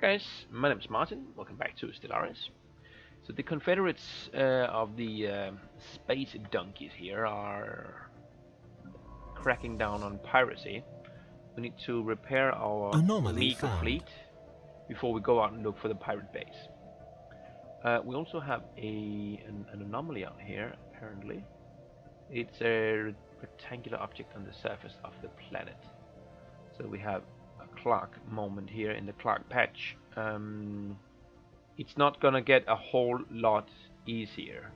Guys, my name is Martin. Welcome back to Stellaris. So the Confederates of the Space Donkies here are cracking down on piracy. We need to repair our meager fleet before we go out and look for the pirate base. We also have an anomaly out here, apparently. It's a rectangular object on the surface of the planet. So we have a Clark moment here in the Clark patch. It's not gonna get a whole lot easier.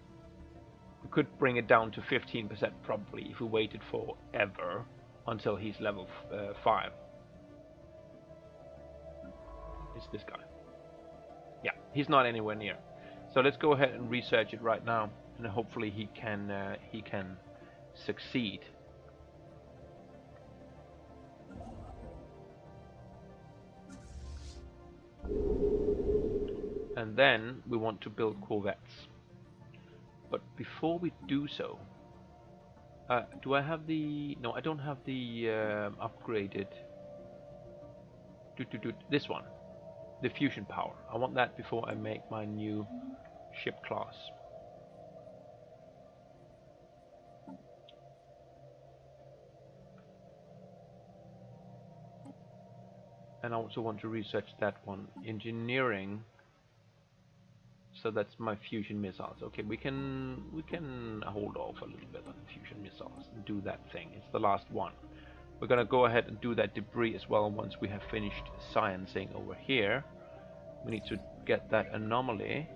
We could bring it down to 15% probably if we waited forever until he's level 5. It's this guy. Yeah, he's not anywhere near. So let's go ahead and research it right now, and hopefully he can succeed. And then we want to build corvettes. But before we do so, do I have the... No, I don't have the upgraded... This one. The fusion power. I want that before I make my new ship class. And I also want to research that one. Engineering. So that's my fusion missiles. Okay, we can hold off a little bit on the fusion missiles and do that thing. It's the last one. We're gonna go ahead and do that debris as well once we have finished sciencing over here. We need to get that anomaly.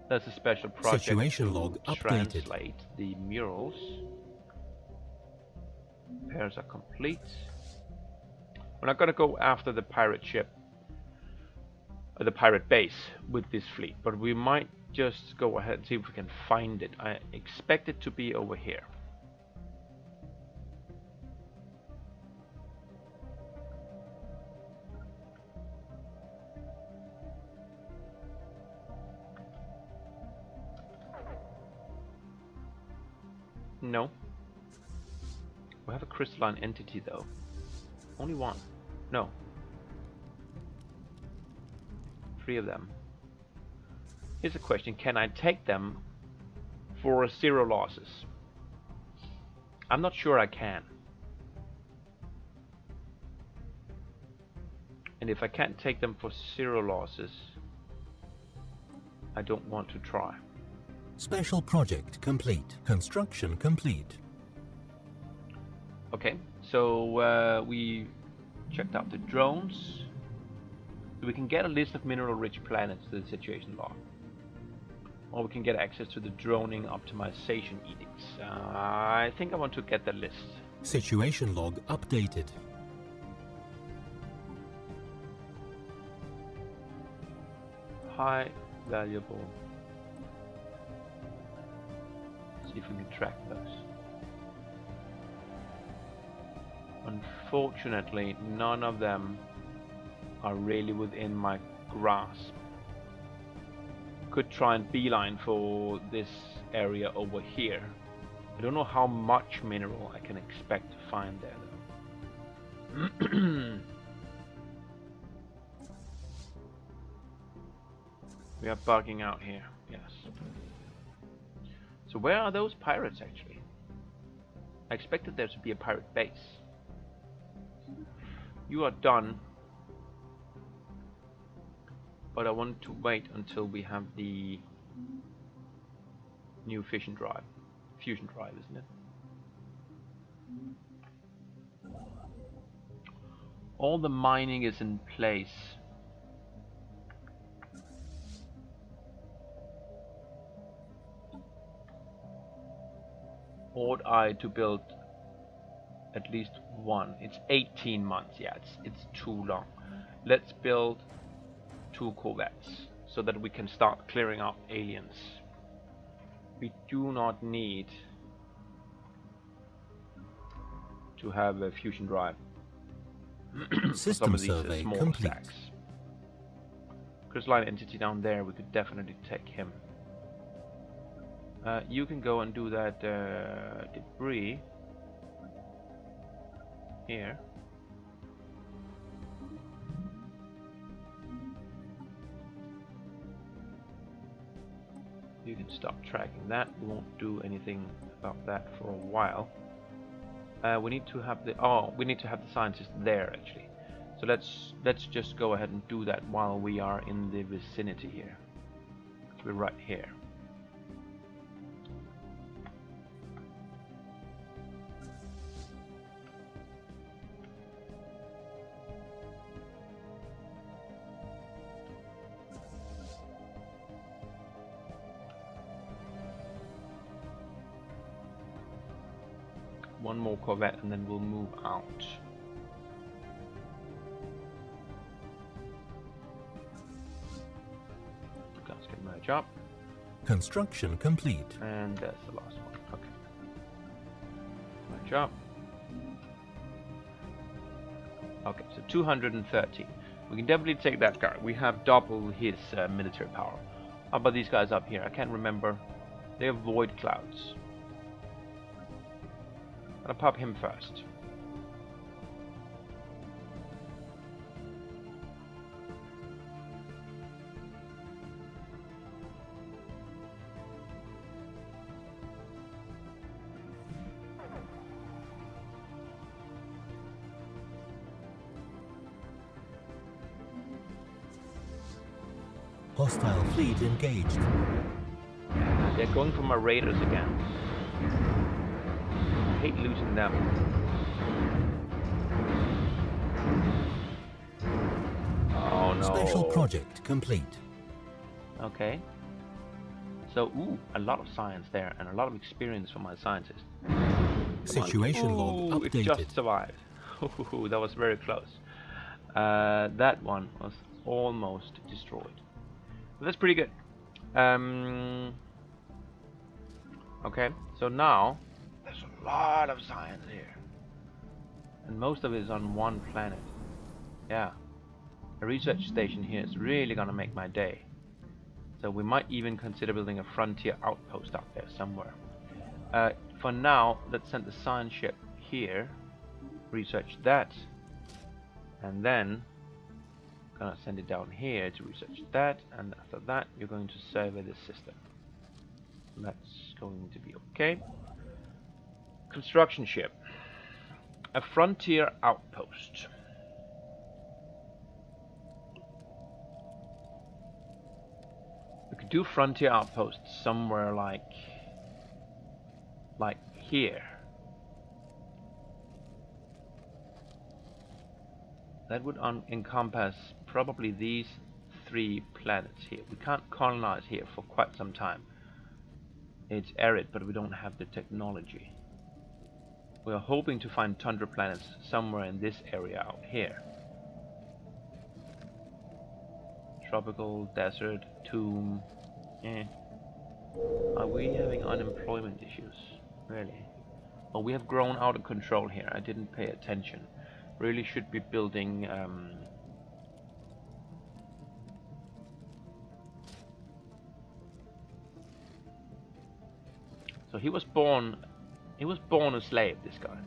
That's a special project Situation log to updated. translate the murals. Repairs are complete. We're not gonna go after the pirate ship, the pirate base with this fleet, but we might just go ahead and see if we can find it. I expect it to be over here. No. We have a crystalline entity though. Only one. No. 3 of them. Here's a question: can I take them for 0 losses? I'm not sure I can. And if I can't take them for 0 losses, I don't want to try. Special project complete. Construction complete. Okay, so we checked out the drones. So we can get a list of mineral-rich planets to the situation log. Or we can get access to the droning optimization edicts. I think I want to get the list. Situation log updated. High valuable. See if we can track those. Unfortunately, none of them are really within my grasp. Could try and beeline for this area over here. I don't know how much mineral I can expect to find there though. We are bugging out here, yes. So where are those pirates actually? I expected there to be a pirate base. You are done. But I want to wait until we have the new fusion drive. Fusion drive, isn't it? All the mining is in place. Ought I to build at least one? It's 18 months. Yeah, it's too long. Let's build 2 corvettes so that we can start clearing out aliens. We do not need to have a fusion drive. System some of these survey small complete. stacks. Crystalline entity down there, we could definitely take him. You can go and do that debris here. You can stop tracking that. We won't do anything about that for a while. We need to have the scientist there actually. So let's just go ahead and do that while we are in the vicinity here. We're right here. One more corvette and then we'll move out. Guys can merge up. Construction complete. And that's the last one. Okay. Merge up. Okay, so 230. We can definitely take that guy. We have double his military power. How about these guys up here? I can't remember. They have void clouds. I'll pop him first. Hostile fleet engaged. They're going for my raiders again. I hate losing them. Oh no. Special project complete. Okay. So, a lot of science there and a lot of experience for my scientists. Situation log It updated. just survived. That was very close. That one was almost destroyed. But that's pretty good. Okay, so now there's a lot of science here. And most of it is on one planet. Yeah. A research station here is really gonna make my day. So we might even consider building a frontier outpost out there somewhere. For now, let's send the science ship here, research that, and then gonna send it down here to research that, and after that you're going to survey this system. That's going to be okay. Construction ship. A frontier outpost. We could do frontier outposts somewhere like here. That would encompass probably these 3 planets here. We can't colonize here for quite some time. It's arid, but we don't have the technology. We are hoping to find tundra planets somewhere in this area out here. Tropical, desert, tomb. Are we having unemployment issues? Really? Oh, we have grown out of control here. I didn't pay attention. Really should be building so he was born a slave, this guy.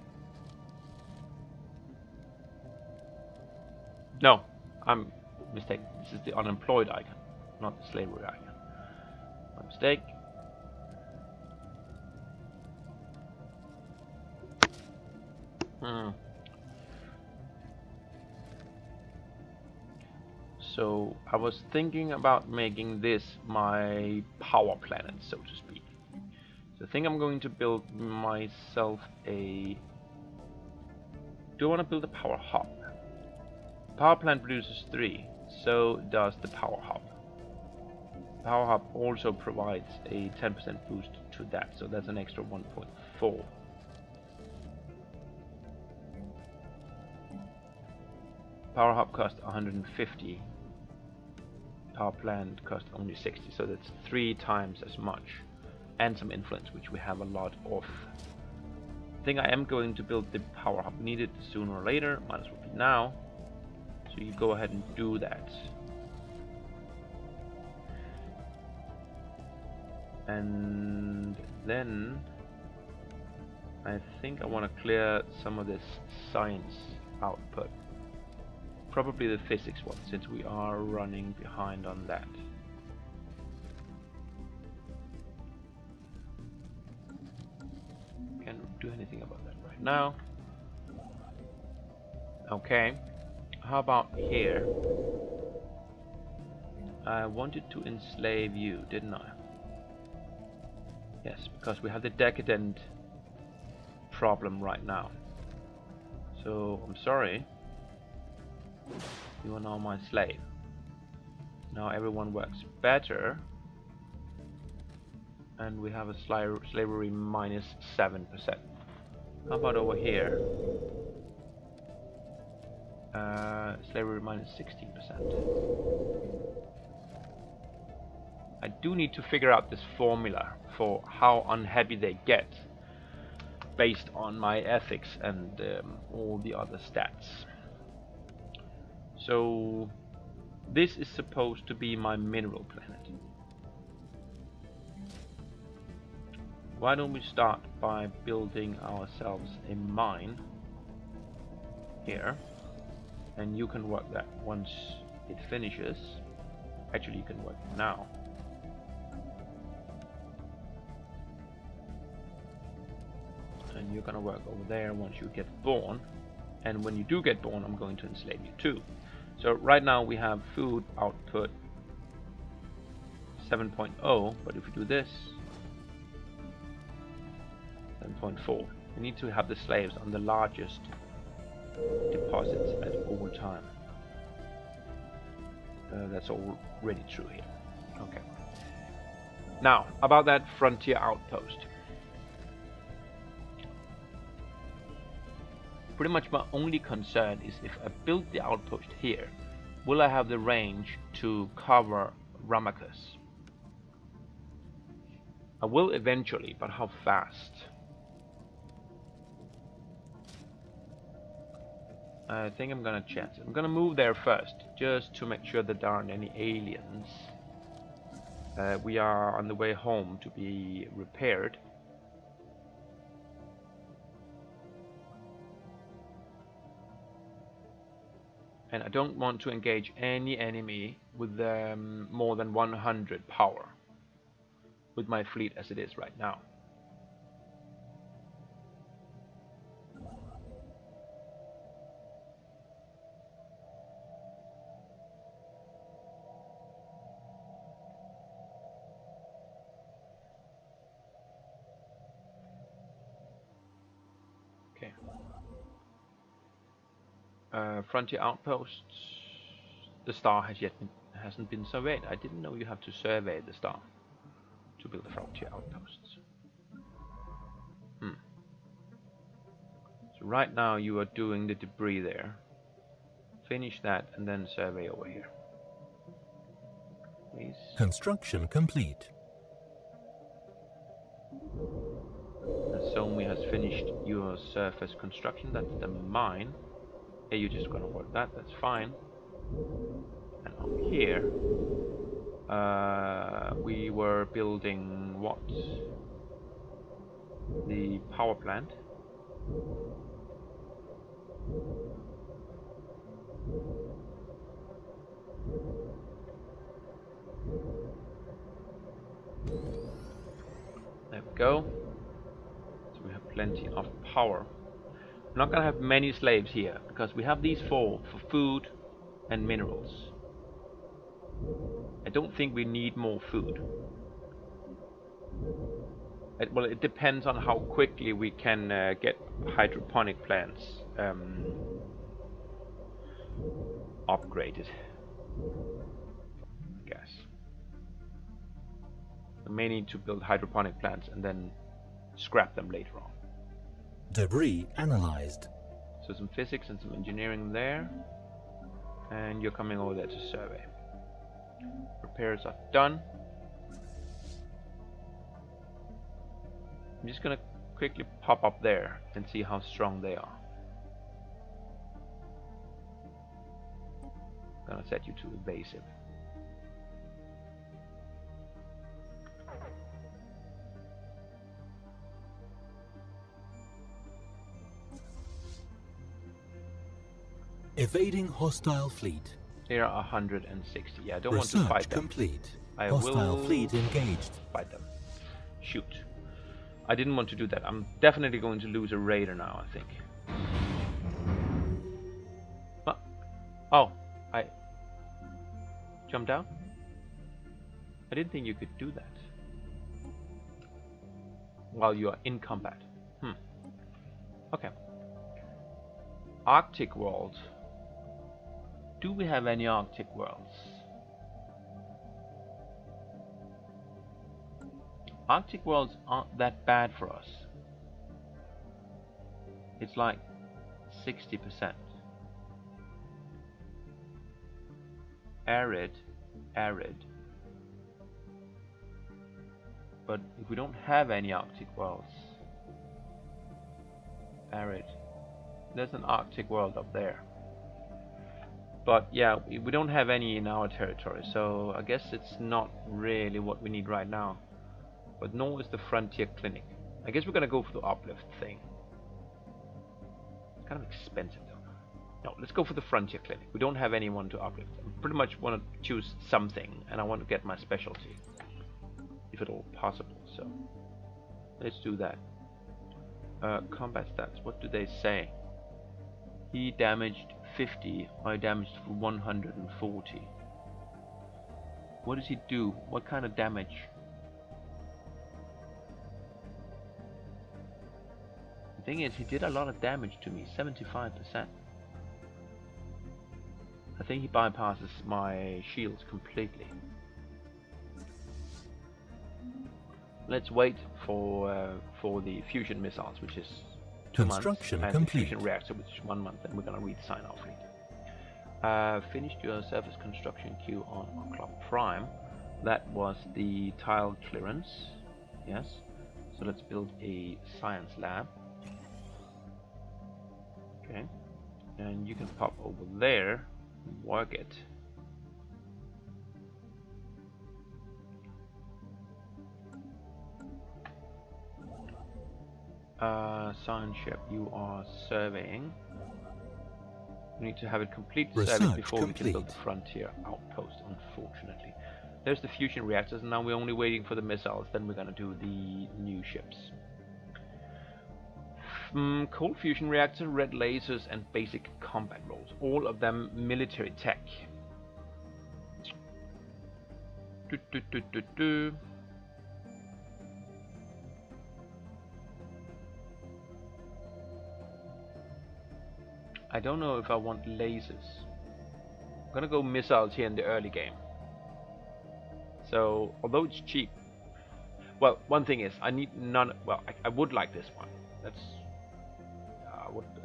No, I'm mistaken. This is the unemployed icon, not the slavery icon. My mistake. So I was thinking about making this my power planet, so to speak. So I think I'm going to build myself a... Do I want to build a power hub? Power plant produces 3, so does the power hub. Power hub also provides a 10% boost to that, so that's an extra 1.4. Power hub costs 150. Power plant costs only 60, so that's 3 times as much. And some influence, which we have a lot of. I think I am going to build the power hub. Need it sooner or later, might as well be now. So you go ahead and do that. And then I think I want to clear some of this science output. Probably the physics one, since we are running behind on that. do anything about that right now. Okay. How about here? I wanted to enslave you, didn't I? Yes, because we have the decadent problem right now. So, I'm sorry. You are now my slave. Now everyone works better. And we have a slavery minus 7%. How about over here? Slavery minus 16%. I do need to figure out this formula for how unhappy they get based on my ethics and all the other stats. So this is supposed to be my mineral planet. Why don't we start by building ourselves a mine here, and you can work that once it finishes. Actually, you can work it now. And you're gonna work over there once you get born, and when you do get born, I'm going to enslave you too. So right now we have food output 7.0, but if we do this 7.4, we need to have the slaves on the largest deposits at all time. That's already true here. Okay. Now about that frontier outpost. Pretty much my only concern is if I build the outpost here, will I have the range to cover Ramacus? I will eventually, but how fast? I think I'm gonna chance it. I'm gonna move there first, just to make sure that there aren't any aliens. We are on the way home to be repaired. And I don't want to engage any enemy with more than 100 power with my fleet as it is right now. Okay. Frontier outposts. The star hasn't been surveyed. I didn't know you have to survey the star to build the frontier outposts. So right now you are doing the debris there. Finish that and then survey over here, please. Construction complete. And Somi has finished your surface construction. That's the mine. Hey, you're just gonna work that. That's fine. And up here, we were building what? The power plant. There we go. So we have plenty of power. I'm not gonna have many slaves here because we have these 4 for food and minerals. I don't think we need more food. Well, it depends on how quickly we can get hydroponic plants upgraded, I guess. We may need to build hydroponic plants and then scrap them later on. Debris analyzed. So some physics and some engineering there. And you're coming over there to survey. Repairs are done. I'm just gonna quickly pop up there and see how strong they are. Gonna set you to evasive. Evading hostile fleet. They are 160. Yeah, I don't Research want to fight them. complete. I Hostile will fleet engaged. fight them. Shoot. I didn't want to do that. I'm definitely going to lose a raider now, I think. Oh, I jumped down? I didn't think you could do that while you are in combat. Okay. Arctic world. Do we have any Arctic worlds? Arctic worlds aren't that bad for us. It's like 60%. Arid. But if we don't have any Arctic worlds, arid. There's an Arctic world up there. But yeah, we don't have any in our territory, so I guess it's not really what we need right now. But nor is the Frontier Clinic. I guess we're gonna go for the uplift thing. It's kind of expensive though. No, let's go for the Frontier Clinic. We don't have anyone to uplift. I pretty much want to choose something, and I want to get my specialty, if at all possible. So let's do that. Combat stats. What do they say? He damaged 50. I damaged 140. What does he do? What kind of damage? The thing is, he did a lot of damage to me. 75%. I think he bypasses my shields completely. Let's wait for the fusion missiles, which is 2 months, Construction and complete. the fusion reactor, which is 1 month, and we're gonna redesign our fleet. Finished your surface construction queue on Club Prime. That was the tile clearance. Yes. So let's build a science lab. Okay. And you can pop over there, work it. Science ship, you are surveying. We need to have it complete survey before we can build the frontier outpost, unfortunately. There's the fusion reactors, and now we're only waiting for the missiles, then we're gonna do the new ships. Cold fusion reactor, red lasers, and basic combat roles. All of them military tech. I don't know if I want lasers. I'm gonna go missiles here in the early game. So, although it's cheap, well, one thing is I need none. Well, I would like this one. That's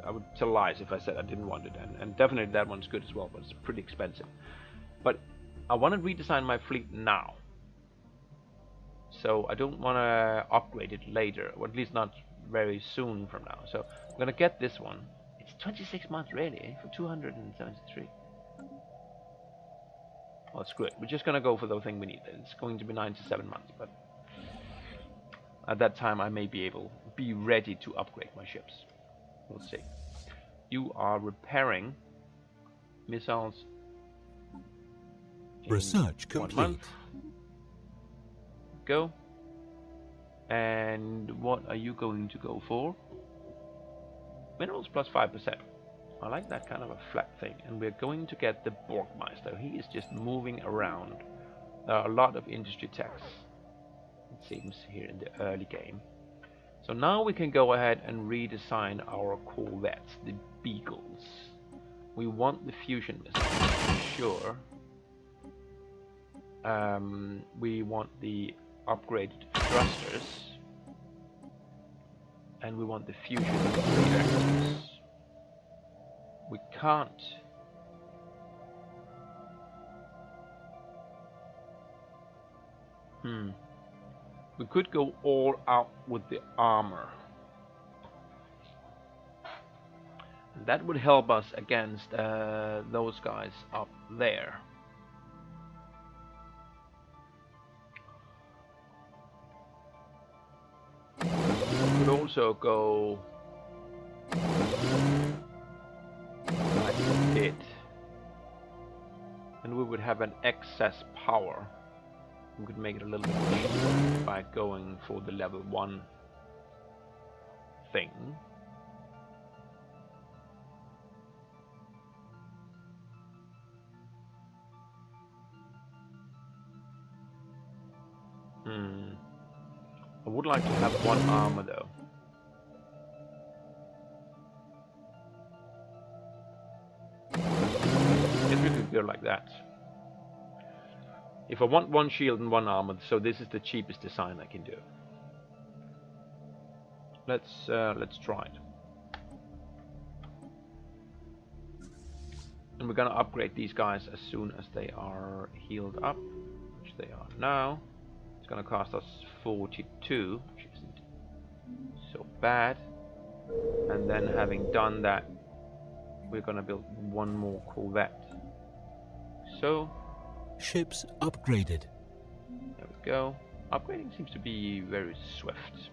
I would tell lies if I said I didn't want it, and definitely that one's good as well, but it's pretty expensive. But I want to redesign my fleet now, so I don't want to upgrade it later, or at least not very soon from now. So I'm gonna get this one. It's 26 months really, for 273. Well, screw it. We're just gonna go for the thing we need. It's going to be 97 months, but at that time I may be ready to upgrade my ships. We'll see. You are repairing missiles. Research complete. Go. And what are you going to go for? Minerals plus 5%. I like that kind of a flat thing. And we're going to get the Borgmeister. He is just moving around. There are a lot of industry techs, it seems, here in the early game. So now we can go ahead and redesign our corvettes, the Beagles. We want the fusion missiles, sure. We want the upgraded thrusters. And we want the fusion reactors. We can't. We could go all out with the armor. And that would help us against those guys up there. We could also go like it, and we would have an excess power. We could make it a little bit cheaper by going for the level 1 thing. I would like to have one armor though. I guess we could go like that. If I want one shield and one armor, so this is the cheapest design I can do. Let's try it. And we're gonna upgrade these guys as soon as they are healed up, which they are now. It's gonna cost us 42, which isn't so bad. And then having done that, we're gonna build one more corvette. So Ships upgraded. there we go. Upgrading seems to be very swift,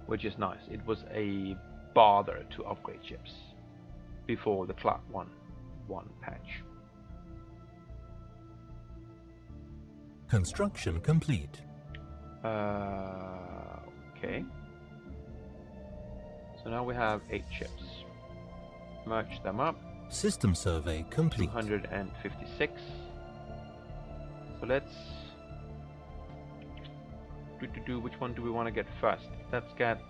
which is nice. It was a bother to upgrade ships before the Clark 1.1 patch. Construction complete. Okay. So now we have 8 ships. Merge them up. System survey complete. 256. So let's do which one do we want to get first? Let's get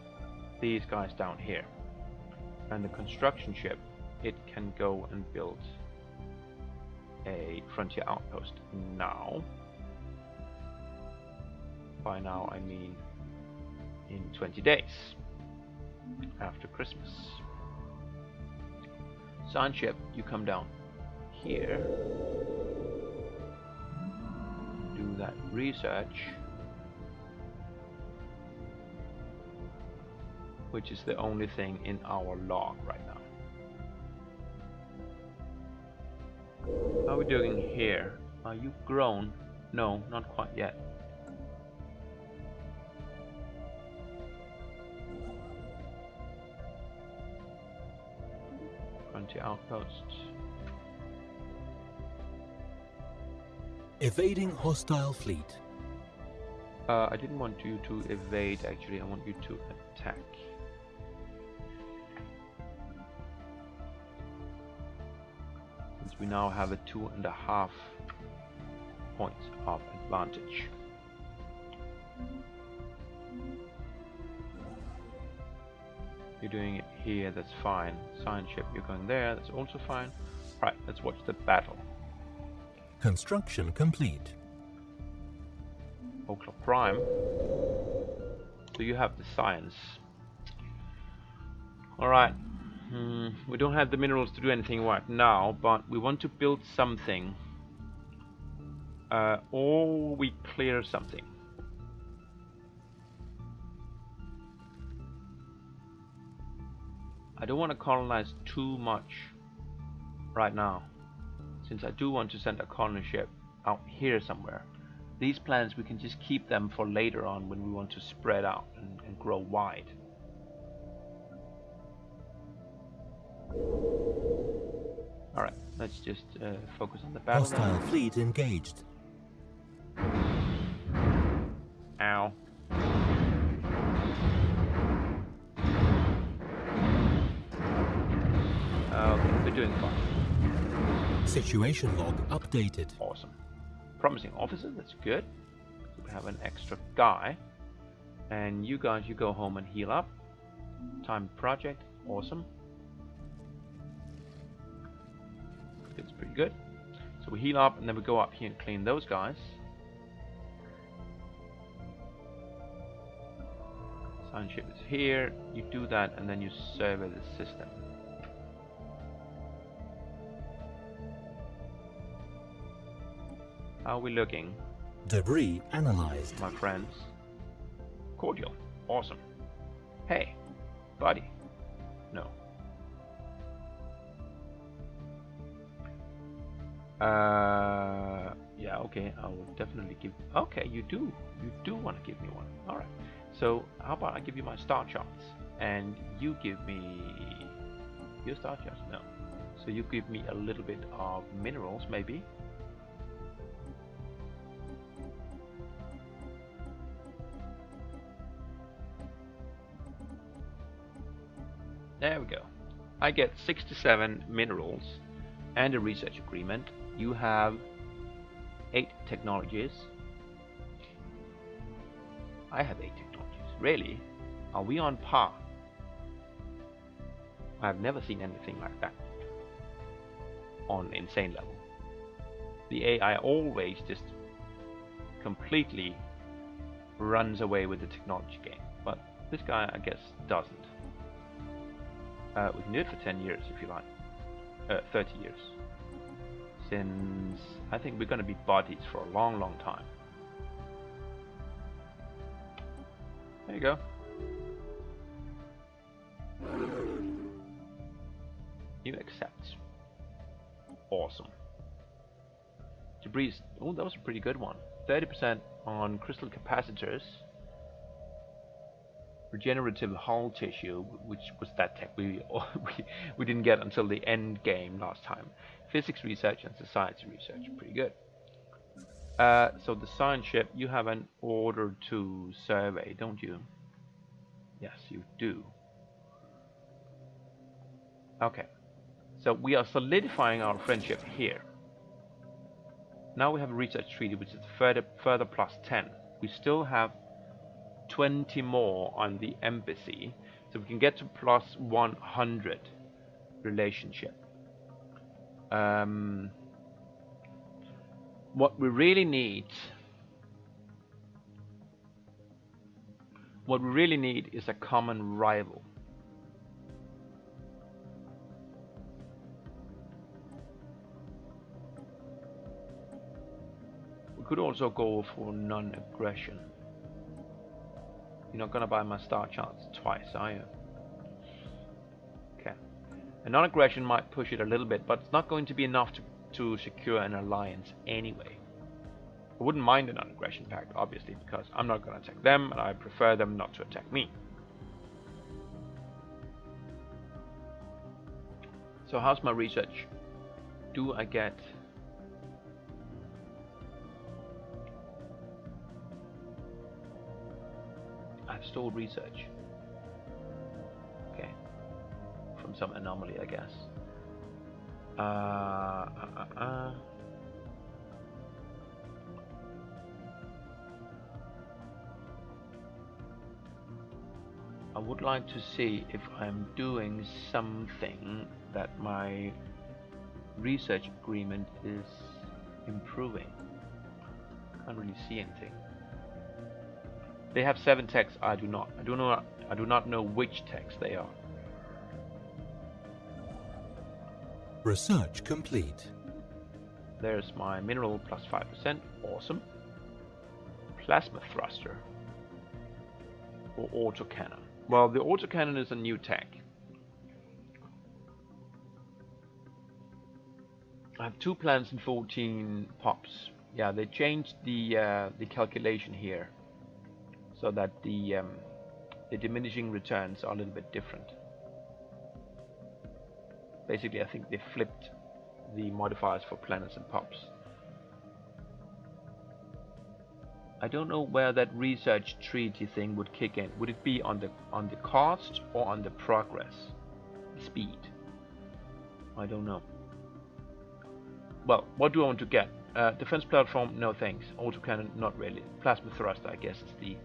these guys down here. And the construction ship, it can go and build a frontier outpost now. By now I mean in 20 days after Christmas. Science ship, you come down here, do that research, which is the only thing in our log right now. How are we doing here? Are you grown? No, not quite yet. Frontier outposts. Evading hostile fleet. I didn't want you to evade, actually. I want you to attack. Since we now have a 2.5 points of advantage. You're doing it here, that's fine. Science ship, you're going there, that's also fine. Right, let's watch the battle. Construction complete. Oakland Prime. So you have the science. Alright. We don't have the minerals to do anything right now, but we want to build something. Or we clear something. I don't want to colonize too much right now, since I do want to send a colony ship out here somewhere. These plans, we can just keep them for later on when we want to spread out and grow wide. Alright, let's just focus on the battle. Hostile fleet engaged. Ow. Okay, we're doing fine. Situation log updated. Awesome. Promising officer, that's good. So we have an extra guy. And you guys, you go home and heal up. Time project, awesome. It's pretty good. So we heal up and then we go up here and clean those guys. Science ship is here. You do that and then you survey the system. How are we looking? Debris analyzed. My friends. Cordial. Awesome. Hey, buddy. No. Yeah, okay, I will definitely give... Okay, you do want to give me one. Alright. So, how about I give you my star charts? And you give me... Your star charts? No. So you give me a little bit of minerals, maybe. There we go. I get 67 minerals and a research agreement. You have 8 technologies. I have 8 technologies. Really? Are we on par? I've never seen anything like that on insane level. The AI always just completely runs away with the technology game, but this guy, I guess, doesn't. We can do it for 10 years if you like. 30 years. Since I think we're going to be bodies for a long, long time. There you go. You accept. Awesome. Debris. Oh, that was a pretty good one. 30% on crystal capacitors. Regenerative hull tissue, which was that tech we didn't get until the end game last time. Physics research and society research, pretty good. So the science ship, you have an order to survey, don't you? Yes, you do. Okay, so we are solidifying our friendship here. Now we have a research treaty, which is further plus 10. We still have 20 more on the embassy, so we can get to plus 100 relationship. What we really need is a common rival. We could also go for non-aggression. You're not gonna buy my star charts twice, are you? Okay. A non-aggression might push it a little bit, but it's not going to be enough to secure an alliance anyway. I wouldn't mind a non-aggression pact, obviously, because I'm not gonna attack them, and I prefer them not to attack me. So how's my research? Do I get... I've stored research. Okay. From some anomaly, I guess. I would like to see if I'm doing something that my research agreement is improving. Can't really see anything. They have 7 techs. I do not. I do not know which techs they are. Research complete. There's my mineral plus 5%. Awesome. Plasma thruster. Or autocannon. Well, the autocannon is a new tech. I have 2 plants and 14 pops. Yeah, they changed the calculation here, so that the diminishing returns are a little bit different. Basically, I think they flipped the modifiers for planets and pops. I don't know where that research treaty thing would kick in. Would it be on the cost or on the progress? Speed? I don't know. Well, what do I want to get? Defense platform, no thanks. Autocannon, not really. Plasma thruster, I guess, is the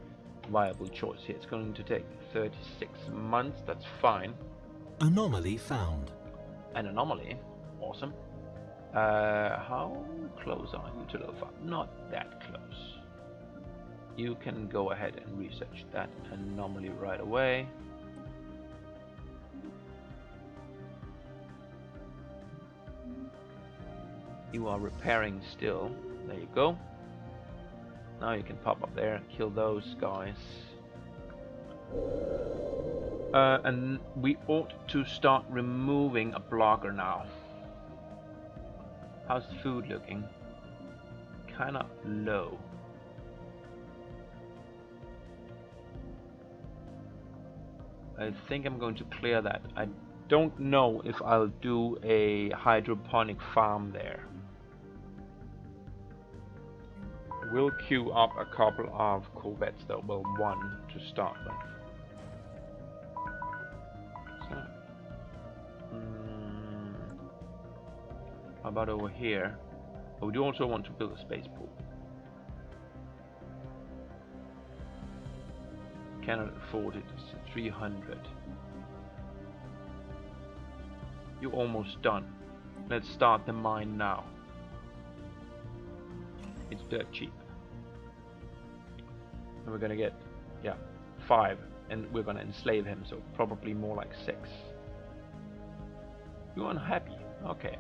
viable choice here. It's going to take 36 months, that's fine. Anomaly found. An anomaly? Awesome. How close are you to level 5? Not that close. You can go ahead and research that anomaly right away. You are repairing still. There you go. Now you can pop up there and kill those guys. And we ought to start removing a blocker now. How's the food looking? Kinda low. I think I'm going to clear that. I don't know if I'll do a hydroponic farm there. We'll queue up a couple of corvettes though, well, one to start with. So, How about over here? Oh, we do also want to build a spaceport. Cannot afford it. It's 300. You're almost done. Let's start the mine now. It's dirt cheap. And we're gonna get, yeah, 5. And we're gonna enslave him, so probably more like 6. You're unhappy. Okay.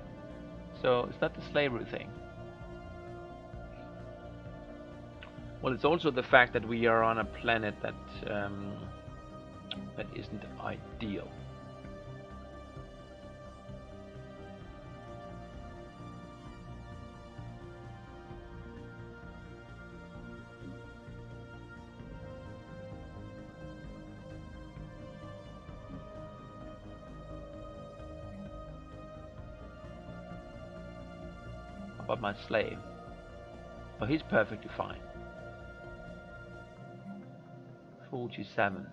So, is that the slavery thing? Well, it's also the fact that we are on a planet that that isn't ideal. How about my slave? Oh, he's perfectly fine. 47.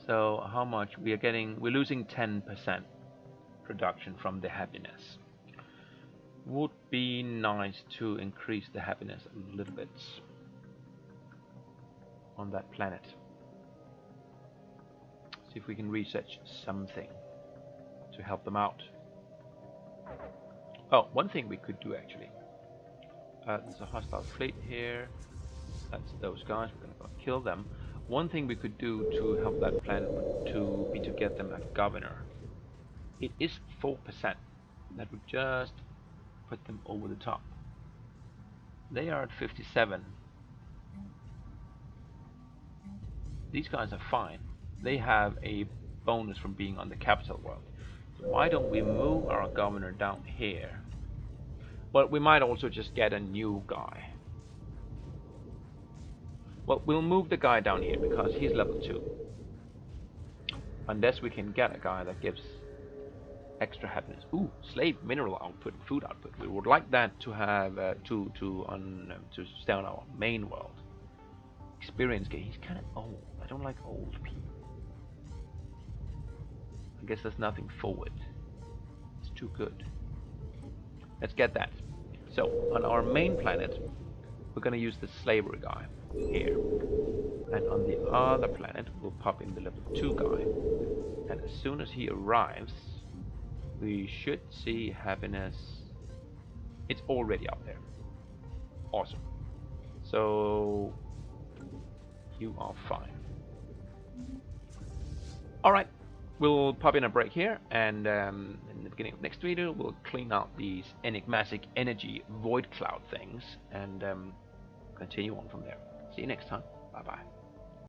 So how much we are getting? We're losing 10% production from the happiness. Would be nice to increase the happiness a little bit on that planet. See if we can research something to help them out. Oh, one thing we could do actually. There's a hostile fleet here. That's those guys. We're gonna go kill them. One thing we could do to help that planet would be to get them a governor. It is 4%. That would just put them over the top. They are at 57. These guys are fine. They have a bonus from being on the capital world. So why don't we move our governor down here? Well, we might also just get a new guy. Well, we'll move the guy down here because he's level 2. Unless we can get a guy that gives extra happiness. Ooh, slave mineral output, food output. We would like that to have to stay on our main world. Experience gain. He's kind of old. I don't like old people. I guess there's nothing forward. It's too good. Let's get that. So on our main planet, we're gonna use the slavery guy here, and on the other planet we'll pop in the level 2 guy, and as soon as he arrives we should see happiness. It's already up there. Awesome. So you are fine. Alright, we'll pop in a break here, and in the beginning of next video we'll clean out these enigmatic energy void cloud things and continue on from there. See you next time. Bye bye.